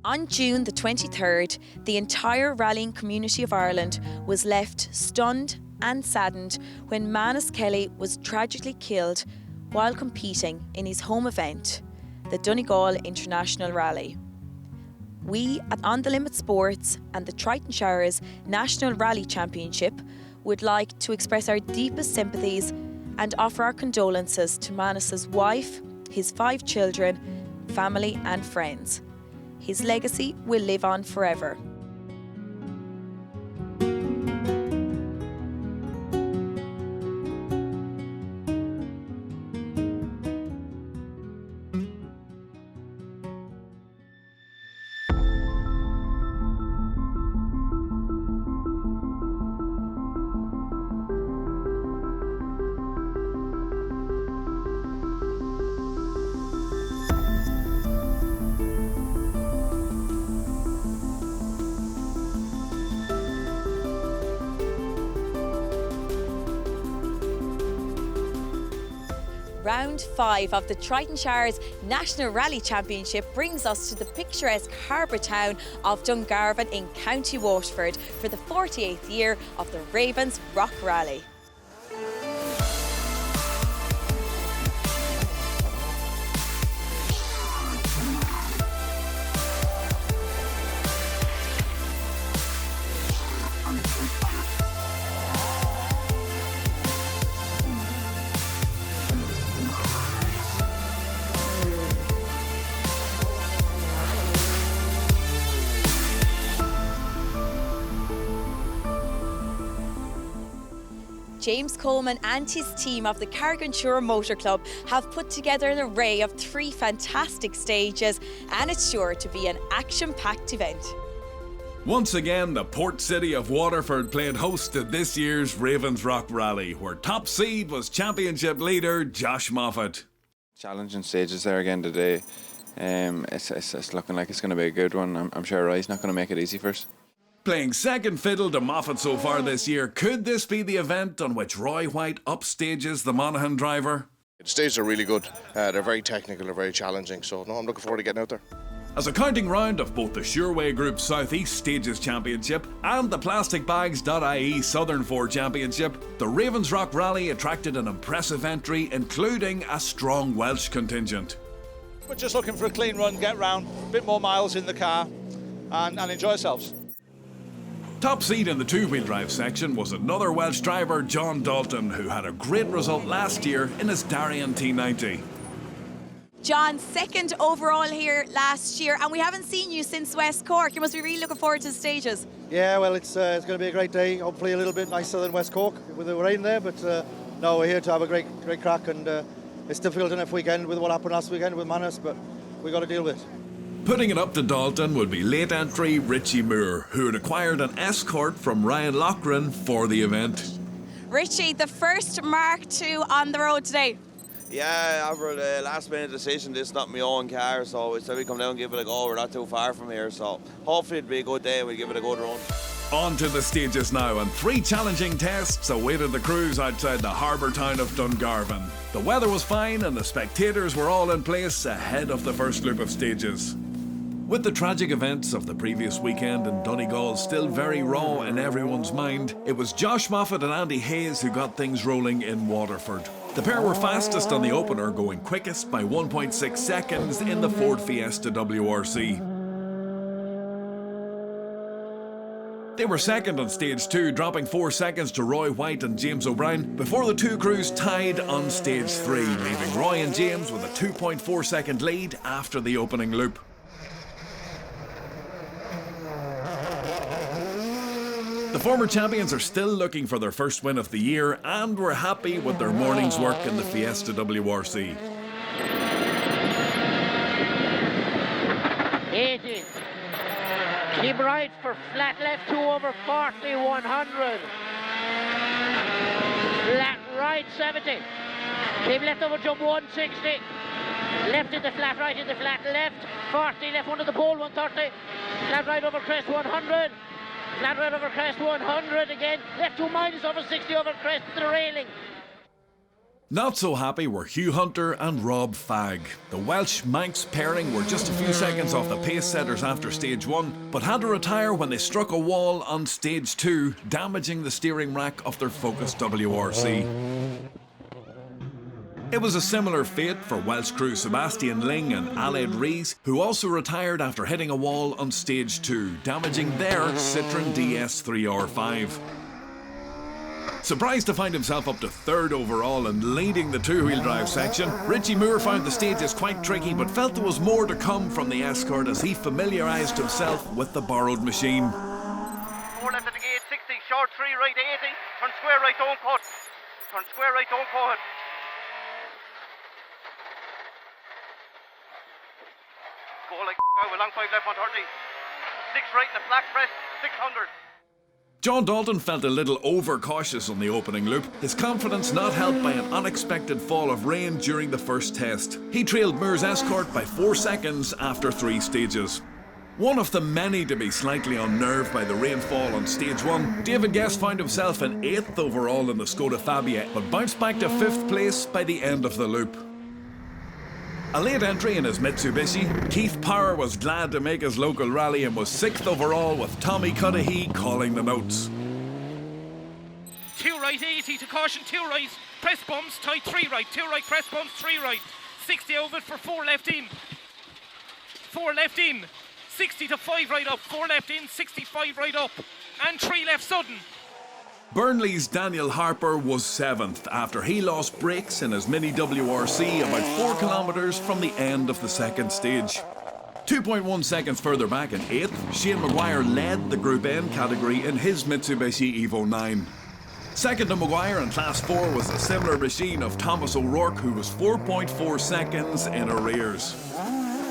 On June the 23rd, the entire rallying community of Ireland was left stunned and saddened when Manus Kelly was tragically killed while competing in his home event, the Donegal International Rally. We at On The Limit Sports and the Triton Shires National Rally Championship would like to express our deepest sympathies and offer our condolences to Manus's wife, his 5 children, family and friends. His legacy will live on forever. Round 5 of the Triton Shires National Rally Championship brings us to the picturesque harbour town of Dungarvan in County Waterford for the 48th year of the Ravens Rock Rally. James Coleman and his team of the Carriganshire Motor Club have put together an array of 3 fantastic stages, and it's sure to be an action-packed event. Once again, the port city of Waterford played host to this year's Ravens Rock Rally, where top seed was championship leader Josh Moffat. Challenging stages there again today. It's looking like it's going to be a good one. I'm sure Rye's not going to make it easy for us. Playing second fiddle to Moffat so far this year, could this be the event on which Roy White upstages the Monaghan driver? The stages are really good. They're very technical, they're very challenging, so no, I'm looking forward to getting out there. As a counting round of both the Sureway Group South East Stages Championship and the PlasticBags.ie Southern 4 Championship, the Ravens Rock Rally attracted an impressive entry, including a strong Welsh contingent. We're just looking for a clean run, get round, a bit more miles in the car and enjoy ourselves. Top seed in the two-wheel drive section was another Welsh driver, John Dalton, who had a great result last year in his Darien T90. John, second overall here last year, and we haven't seen you since West Cork. You must be really looking forward to the stages. Yeah, well, it's going to be a great day. Hopefully a little bit nicer than West Cork with the rain there, but no, we're here to have a great crack, and it's difficult enough weekend with what happened last weekend with Manus, but we got to deal with it. Putting it up to Dalton would be late entry Richie Moore, who had acquired an escort from Ryan Loughran for the event. Richie, the first Mark II on the road today. Yeah, after the last minute decision, this is not my own car, so we said we'd come down and give it a go. We're not too far from here, so hopefully it'll be a good day and we'll give it a good run. On to the stages now, and 3 challenging tests awaited the crews outside the harbour town of Dungarvan. The weather was fine and the spectators were all in place ahead of the first loop of stages. With the tragic events of the previous weekend in Donegal still very raw in everyone's mind, it was Josh Moffat and Andy Hayes who got things rolling in Waterford. The pair were fastest on the opener, going quickest by 1.6 seconds in the Ford Fiesta WRC. They were second on stage 2, dropping 4 seconds to Roy White and James O'Brien before the two crews tied on stage 3, leaving Roy and James with a 2.4 second lead after the opening loop. The former champions are still looking for their first win of the year and were happy with their morning's work in the Fiesta WRC. 80. Keep right for flat left 2 over 40, 100. Flat right 70. Keep left over jump 160. Left in the flat right in the flat left 40. Left under the pole 130. Flat right over crest 100. Flat right over crest 100 again. Left 2 minus over 60 over crest to the railing. Not so happy were Hugh Hunter and Rob Fagg. The Welsh Manx pairing were just a few seconds off the pace setters after stage 1, but had to retire when they struck a wall on stage 2, damaging the steering rack of their Focus WRC. It was a similar fate for Welsh crew Sebastian Ling and Aled Rees, who also retired after hitting a wall on stage 2, damaging their Citroën DS3R5. Surprised to find himself up to 3rd overall and leading the two-wheel drive section, Richie Moore found the stages quite tricky but felt there was more to come from the Escort as he familiarised himself with the borrowed machine. 4 left at the gate, 60, short 3 right 80, turn square right, don't cut. Turn square right, don't cut. Go like with long 5 left 130. 6 right in the flat crest, 600. John Dalton felt a little overcautious on the opening loop, his confidence not helped by an unexpected fall of rain during the first test. He trailed Moore's Escort by 4 seconds after 3 stages. One of the many to be slightly unnerved by the rainfall on stage 1, David Guest found himself in 8th overall in the Skoda Fabia, but bounced back to 5th place by the end of the loop. A late entry in his Mitsubishi, Keith Power was glad to make his local rally and was 6th overall with Tommy Cudahy calling the notes. 2 right 80 to caution, 2 right, press bumps, tight 3 right, 2 right, press bumps, 3 right, 60 over for 4 left in, 4 left in, 60 to 5 right up, 4 left in, 65 right up, and 3 left sudden. Burnley's Daniel Harper was 7th after he lost brakes in his Mini WRC about 4 kilometres from the end of the second stage. 2.1 seconds further back in 8th, Shane Maguire led the Group N category in his Mitsubishi Evo 9. Second to Maguire in Class 4 was a similar machine of Thomas O'Rourke, who was 4.4 seconds in arrears.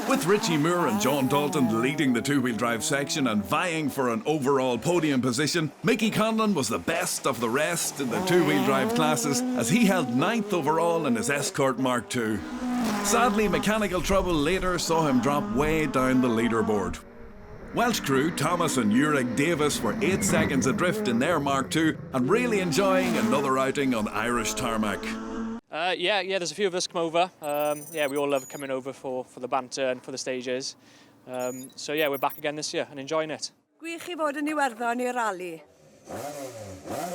With Richie Moore and John Dalton leading the two-wheel drive section and vying for an overall podium position, Mickey Conlon was the best of the rest in the two-wheel drive classes as he held 9th overall in his Escort Mark II. Sadly, mechanical trouble later saw him drop way down the leaderboard. Welsh crew Thomas and Uric Davis were 8 seconds adrift in their Mark II and really enjoying another outing on Irish tarmac. Yeah, there's a few of us come over. We all love coming over for the banter and for the stages. So yeah, we're back again this year and enjoying it. Gwych I fod yn Iwerddon i'r rally.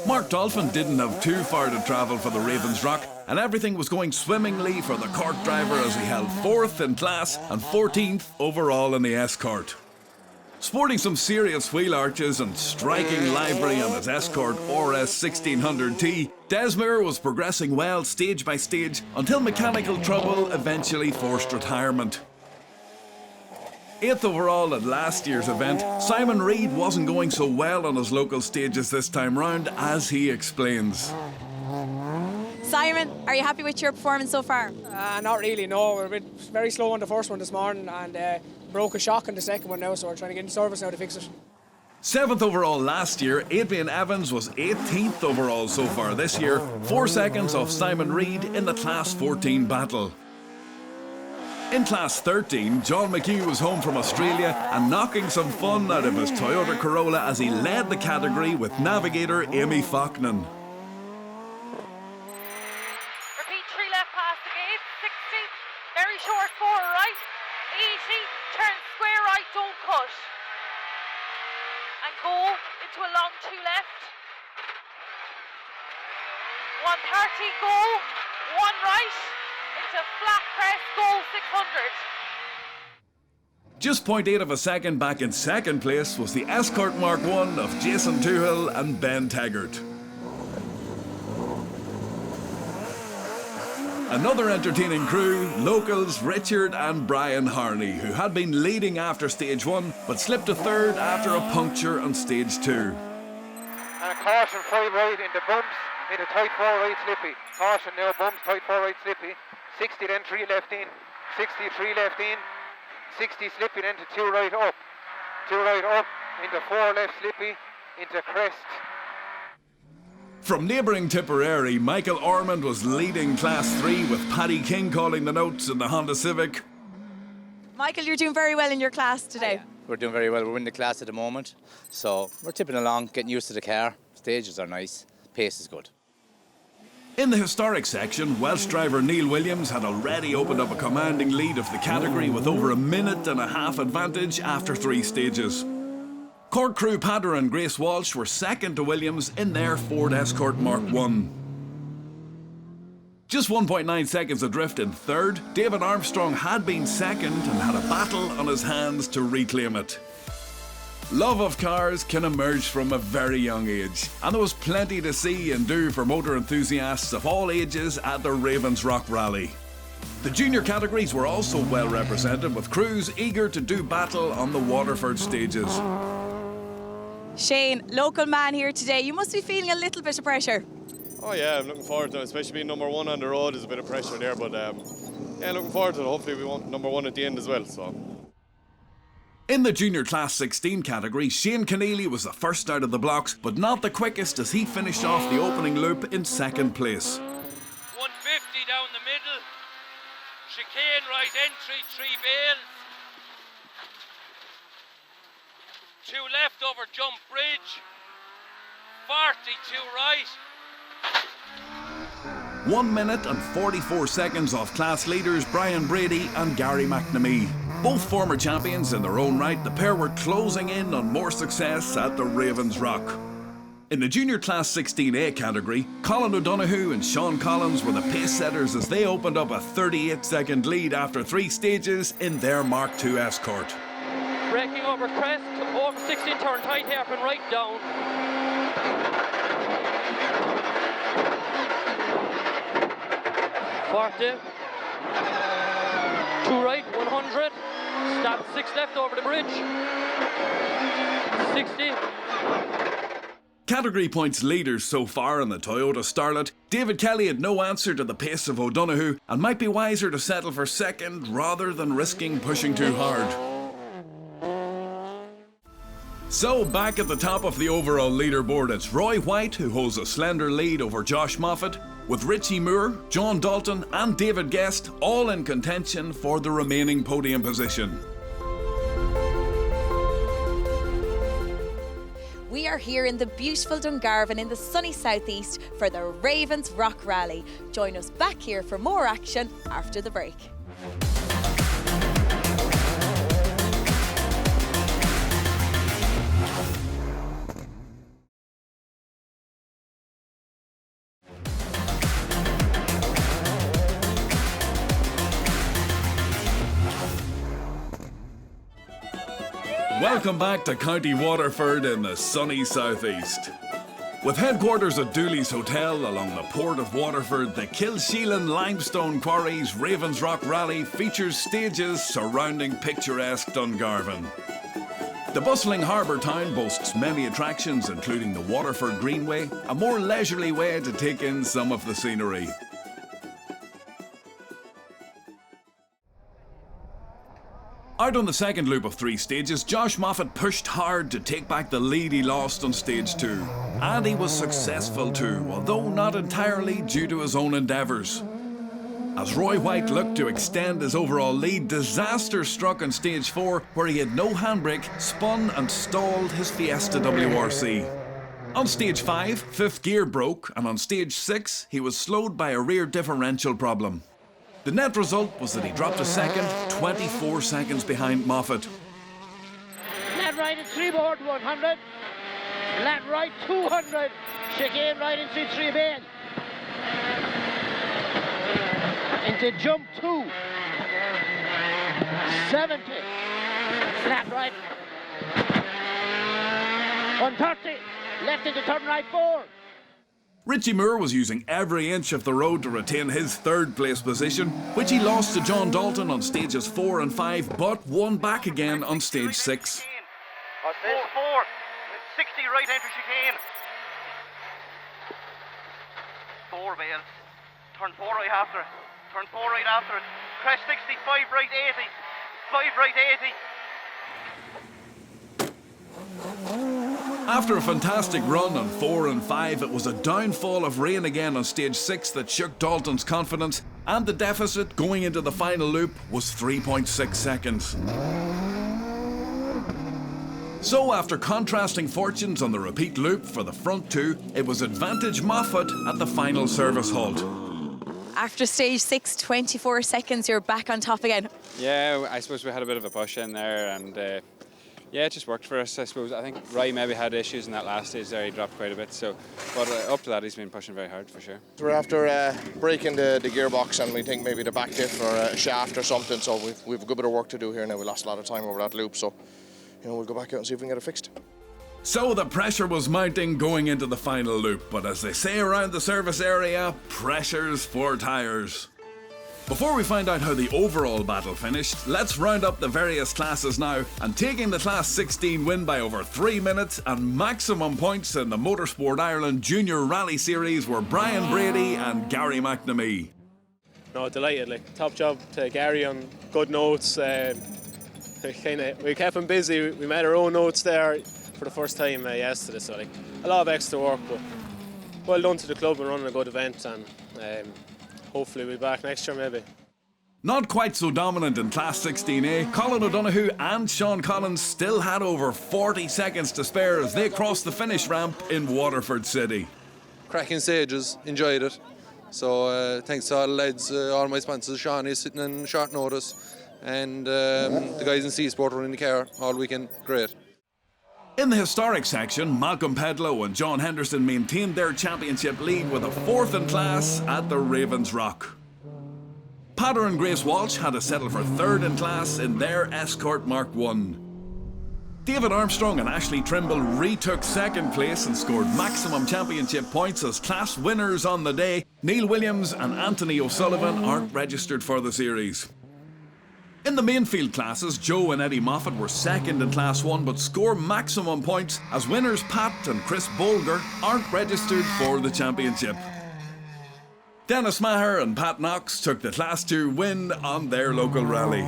Mark Dolphin didn't have too far to travel for the Ravens Rock, and everything was going swimmingly for the Cork driver as he held 4th in class and 14th overall in the Escort. Sporting some serious wheel arches and striking livery on his Escort RS 1600T, Desmere was progressing well stage by stage until mechanical trouble eventually forced retirement. 8th overall at last year's event, Simon Reid wasn't going so well on his local stages this time round, as he explains. Simon, are you happy with your performance so far? Not really, no. We're a bit very slow on the first one this morning and broke a shock on the second one now, so we're trying to get into service now to fix it. 7th overall last year, Adrian Evans was 18th overall so far this year, 4 seconds off Simon Reid in the Class 14 battle. In Class 13, John McHugh was home from Australia and knocking some fun out of his Toyota Corolla as he led the category with navigator Amy Faulkner. Repeat 3 left past the gate, 60, very short 4 right, 80, turn square right, don't cut. And go into a long 2 left. 130, go, 1 right, into flat crest, go 600. Just 0.8 of a second back in second place was the Escort Mark I of Jason Tuhill and Ben Taggart. Another entertaining crew, locals Richard and Brian Harney, who had been leading after stage 1 but slipped to 3rd after a puncture on stage 2. And a caution 5 right into bumps, into tight 4 right slippy. Caution now, bumps, tight 4 right slippy. 60 then 3 left in, 63 left in, 60 slippy then to 2 right up. 2 right up, into 4 left slippy, into crest. From neighbouring Tipperary, Michael Ormond was leading Class 3 with Paddy King calling the notes in the Honda Civic. Michael, you're doing very well in your class today. We're doing very well. We're in the class at the moment, so we're tipping along, getting used to the car. Stages are nice, pace is good. In the historic section, Welsh driver Neil Williams had already opened up a commanding lead of the category with over a minute and a half advantage after 3 stages. Cork crew Padder and Grace Walsh were second to Williams in their Ford Escort Mark 1. Just 1.9 seconds adrift in third, David Armstrong had been second and had a battle on his hands to reclaim it. Love of cars can emerge from a very young age, and there was plenty to see and do for motor enthusiasts of all ages at the Ravens Rock Rally. The junior categories were also well represented, with crews eager to do battle on the Waterford stages. Shane, local man here today, you must be feeling a little bit of pressure. Oh yeah, I'm looking forward to it, especially being number 1 on the road is a bit of pressure there, but yeah, looking forward to it. Hopefully we want number 1 at the end as well. So. In the junior class 16 category, Shane Keneally was the first out of the blocks, but not the quickest as he finished off the opening loop in second place. 150 down the middle, chicane right entry, 3 bales, 2 left over jump bridge, 42 right. 1 minute and 44 seconds off class leaders Brian Brady and Gary McNamee. Both former champions in their own right, the pair were closing in on more success at the Ravens Rock. In the junior class 16A category, Colin O'Donoghue and Sean Collins were the pace setters as they opened up a 38-second lead after 3 stages in their Mark II Escort. Braking over crest, over 16 turn tight hairpin right down. 40, 2 right, 100, stop 6 left over the bridge, 60. Category points leaders so far in the Toyota Starlet, David Kelly had no answer to the pace of O'Donoghue and might be wiser to settle for second rather than risking pushing too hard. So back at the top of the overall leaderboard, it's Roy White who holds a slender lead over Josh Moffat, with Richie Moore, John Dalton and David Guest all in contention for the remaining podium position. We are here in the beautiful Dungarvan in the sunny southeast for the Ravens Rock Rally. Join us back here for more action after the break. Welcome back to County Waterford in the sunny southeast. With headquarters at Dooley's Hotel along the port of Waterford, the Kilsheelan Limestone Quarries Ravens Rock Rally features stages surrounding picturesque Dungarvan. The bustling harbour town boasts many attractions, including the Waterford Greenway, a more leisurely way to take in some of the scenery. Out on the second loop of 3 stages, Josh Moffat pushed hard to take back the lead he lost on stage 2. And he was successful too, although not entirely due to his own endeavours. As Roy White looked to extend his overall lead, disaster struck on stage 4 where he had no handbrake, spun and stalled his Fiesta WRC. On stage 5, 5th gear broke, and on stage 6 he was slowed by a rear differential problem. The net result was that he dropped a second, 24 seconds behind Moffat. Flat right in 3 board, 100. Flat right, 200. Chicane right into 3 bend. Into jump 2. 70. Flat right. 130. Left into turn right 4. Richie Moore was using every inch of the road to retain his 3rd place position, which he lost to John Dalton on stages 4 and 5, but won back again on stage 6. 4, 60 right entry chicane. 4 bales. Turn 4 right after it. Turn 4 right after it. Crest 60, 5 right 80. 5 right 80. After a fantastic run on 4 and 5, it was a downfall of rain again on stage 6 that shook Dalton's confidence, and the deficit going into the final loop was 3.6 seconds. So after contrasting fortunes on the repeat loop for the front two, it was advantage Moffat at the final service halt. After stage 6, 24 seconds, you're back on top again. Yeah, I suppose we had a bit of a push in there, and yeah, it just worked for us, I suppose. I think Rye maybe had issues in that last stage there, he dropped quite a bit, so, but up to that he's been pushing very hard for sure. We're after breaking the gearbox, and we think maybe the back diff or a shaft or something, so we've a good bit of work to do here now. We lost a lot of time over that loop, so we'll go back out and see if we can get it fixed. So the pressure was mounting going into the final loop, but as they say around the service area, pressure's for tyres. Before we find out how the overall battle finished, let's round up the various classes now, and taking the Class 16 win by over 3 minutes and maximum points in the Motorsport Ireland Junior Rally Series were Brian Brady and Gary McNamee. No, delighted, like, top job to Gary on good notes. We kept him busy, we made our own notes there for the first time yesterday, so like a lot of extra work, but well done to the club and running a good event, and hopefully we'll be back next year maybe. Not quite so dominant in Class 16A, Colin O'Donoghue and Sean Collins still had over 40 seconds to spare as they crossed the finish ramp in Waterford City. Cracking stages, enjoyed it. So thanks to all the lads, all my sponsors. Sean is sitting in short notice, and the guys in C-Sport were in the car all weekend. Great. In the historic section, Malcolm Pedlow and John Henderson maintained their championship lead with a 4th in class at the Ravens Rock. Patter and Grace Walsh had to settle for 3rd in class in their Escort Mark 1. David Armstrong and Ashley Trimble retook 2nd place and scored maximum championship points as class winners on the day. Neil Williams and Anthony O'Sullivan aren't registered for the series. In the main field classes, Joe and Eddie Moffat were 2nd in Class 1 but score maximum points as winners Pat and Chris Bolger aren't registered for the championship. Dennis Maher and Pat Knox took the Class 2 win on their local rally.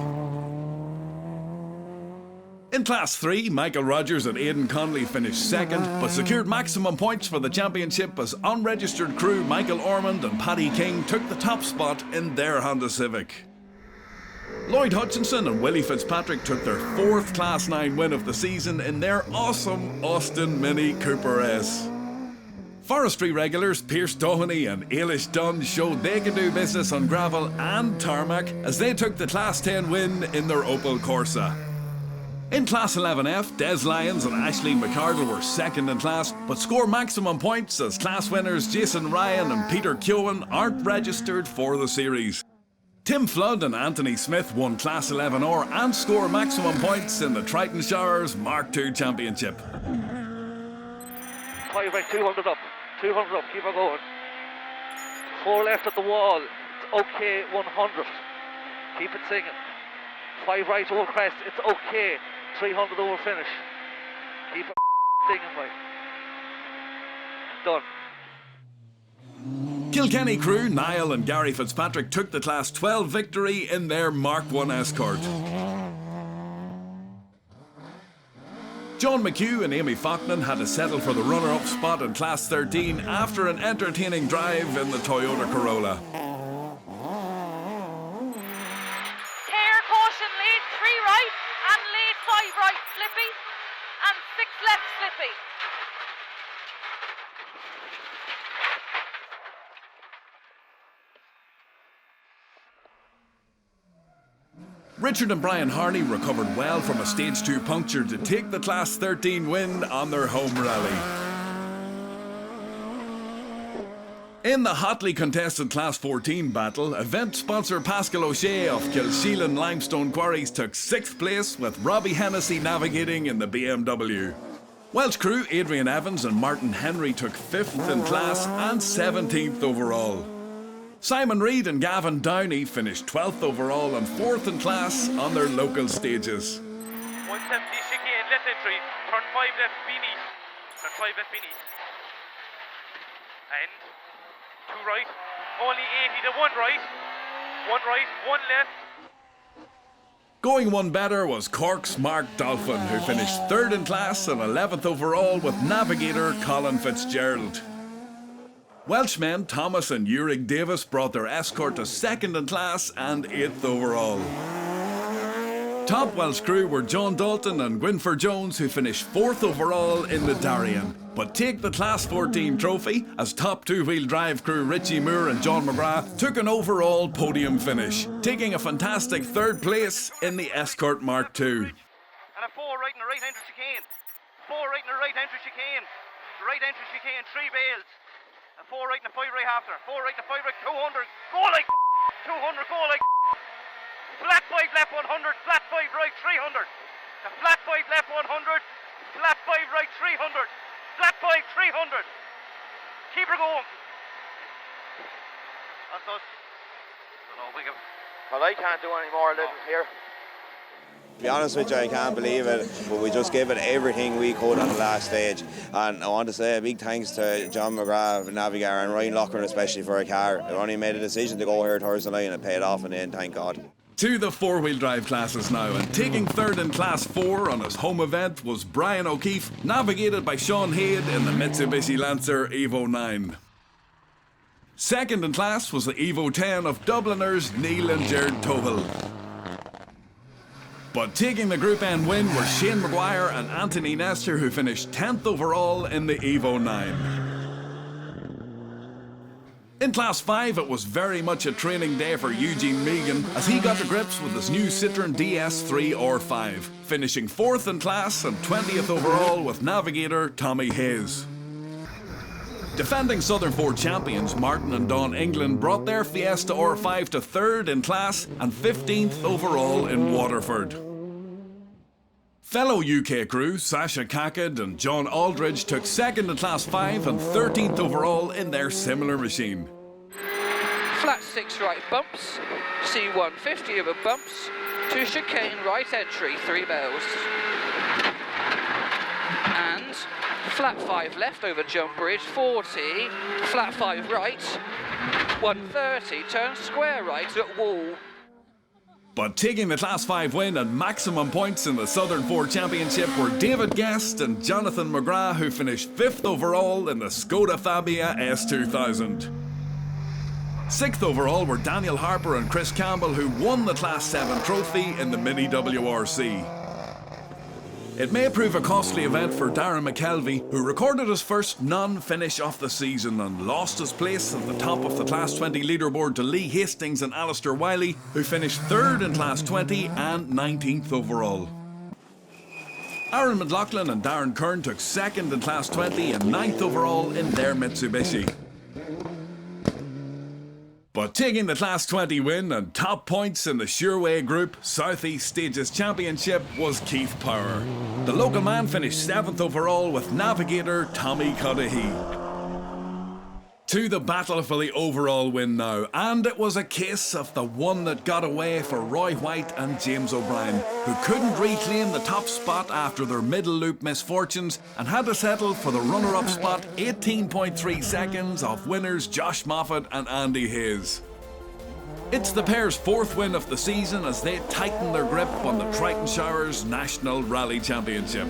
In Class 3, Michael Rogers and Aidan Conley finished 2nd but secured maximum points for the championship as unregistered crew Michael Ormond and Paddy King took the top spot in their Honda Civic. Lloyd Hutchinson and Willie Fitzpatrick took their 4th Class 9 win of the season in their awesome Austin Mini Cooper S. Forestry regulars Pierce Doheny and Ailish Dunn showed they could do business on gravel and tarmac as they took the Class 10 win in their Opel Corsa. In Class 11F, Des Lyons and Aisling McCardle were 2nd in class, but score maximum points as class winners Jason Ryan and Peter Keown aren't registered for the series. Tim Flood and Anthony Smith won Class 11R and score maximum points in the Triton Showers Mark II Championship. 5 right, 200 up, 200 up, keep on going. 4 left at the wall, it's okay, 100. Keep it singing. 5 right over crest, it's okay. 300 over finish. Keep it singing, right. Done. Kilkenny crew Niall and Gary Fitzpatrick took the Class 12 victory in their Mark 1 Escort. John McHugh and Amy Faulkner had to settle for the runner-up spot in Class 13 after an entertaining drive in the Toyota Corolla. Lead 3 right and lead 5 right slippy and 6 left slippy. Richard and Brian Harney recovered well from a Stage 2 puncture to take the Class 13 win on their home rally. In the hotly contested Class 14 battle, event sponsor Pascal O'Shea of Kilsheelan Limestone Quarries took 6th place with Robbie Hennessy navigating in the BMW. Welsh crew Adrian Evans and Martin Henry took 5th in class and 17th overall. Simon Reid and Gavin Downey finished 12th overall and 4th in class on their local stages. 170 chicane left entry, turn 5 left beneath, turn 5 left beneath. And 2 right, only 80 to 1 right, 1 left. Going one better was Cork's Mark Dolphin, who finished 3rd in class and 11th overall with navigator Colin Fitzgerald. Welshmen Thomas and Uric Davis brought their Escort to 2nd in class and 8th overall. Top Welsh crew were John Dalton and Gwynfor Jones, who finished 4th overall in the Darien. But take the Class 14 trophy, as top two-wheel drive crew Richie Moore and John McGrath took an overall podium finish, taking a fantastic 3rd place in the Escort Mark II. And a 4 right in the right entry chicane. 4 right in the right entry chicane. Right entry chicane, 3 bales. A 4 right in the 5 right after. 4 right in the 5 right, 200. Go like 200, go like flat 5 left 100, flat 5 right 300. A flat 5 left 100, flat 5 right 300. Flat 5 300. Keep her going. That's us. I don't know, we can. Well, I can't do any more living here. To be honest with you, I can't believe it, but we just gave it everything we could on the last stage. And I want to say a big thanks to John McGrath, Navigator, and Ryan Loughlin especially for a car. We only made a decision to go here Thursday night and it paid off in the end, thank God. To the 4-wheel drive classes now, and taking 3rd in Class 4 on his home event was Brian O'Keefe, navigated by Sean Hayde in the Mitsubishi Lancer Evo 9. 2nd in class was the Evo 10 of Dubliners Neil and Jared Tovill. But taking the Group N win were Shane Maguire and Anthony Nestor, who finished 10th overall in the Evo 9. In Class 5, it was very much a training day for Eugene Megan as he got to grips with his new Citroen DS3 R5, finishing 4th in class and 20th overall with navigator Tommy Hayes. Defending Southern Ford champions Martin and Don England brought their Fiesta R5 to 3rd in class and 15th overall in Waterford. Fellow UK crew Sasha Kakad and John Aldridge took 2nd in Class 5 and 13th overall in their similar machine. Flat 6 right bumps, C150 over bumps, 2 chicane right entry, 3 bells. And flat 5 left over jump bridge, 40, flat 5 right, 130, turn square right at wall. But taking the Class 5 win and maximum points in the Southern Ford Championship were David Guest and Jonathan McGrath, who finished 5th overall in the Skoda Fabia S2000. 6th overall were Daniel Harper and Chris Campbell, who won the Class 7 trophy in the Mini WRC. It may prove a costly event for Darren McKelvey, who recorded his first non-finish of the season and lost his place at the top of the Class 20 leaderboard to Lee Hastings and Alistair Wiley, who finished 3rd in Class 20 and 19th overall. Aaron McLaughlin and Darren Kern took 2nd in Class 20 and 9th overall in their Mitsubishi. But taking the Class 20 win and top points in the Sureway Group South East Stages Championship was Keith Power. The local man finished 7th overall with navigator Tommy Cudahy. To the battle for the overall win now, and it was a case of the one that got away for Roy White and James O'Brien, who couldn't reclaim the top spot after their middle loop misfortunes and had to settle for the runner-up spot 18.3 seconds off winners Josh Moffat and Andy Hayes. It's the pair's 4th win of the season as they tighten their grip on the Triton Showers National Rally Championship.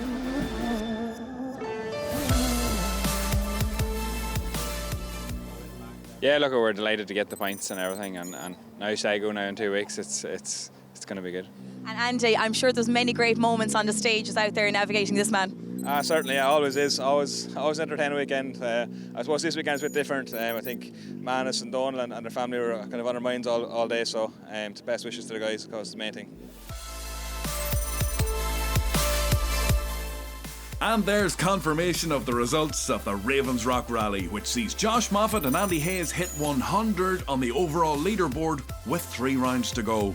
Yeah, look, we're delighted to get the points and everything, and now Sligo now in 2 weeks, it's going to be good. And Andy, I'm sure there's many great moments on the stages out there navigating this man. Certainly, yeah, always is. Always entertaining weekend. I suppose this weekend's a bit different. I think Manus and Donal and their family were kind of on our minds all day, so best wishes to the guys, because it's the main thing. And there's confirmation of the results of the Ravens Rock Rally, which sees Josh Moffat and Andy Hayes hit 100 on the overall leaderboard with 3 rounds to go.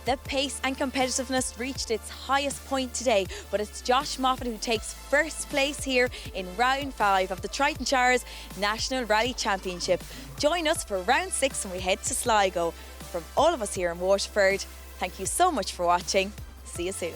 The pace and competitiveness reached its highest point today, but it's Josh Moffat who takes 1st place here in round 5 of the Triton Showers National Rally Championship. Join us for round 6 when we head to Sligo. From all of us here in Waterford, thank you so much for watching. See you soon.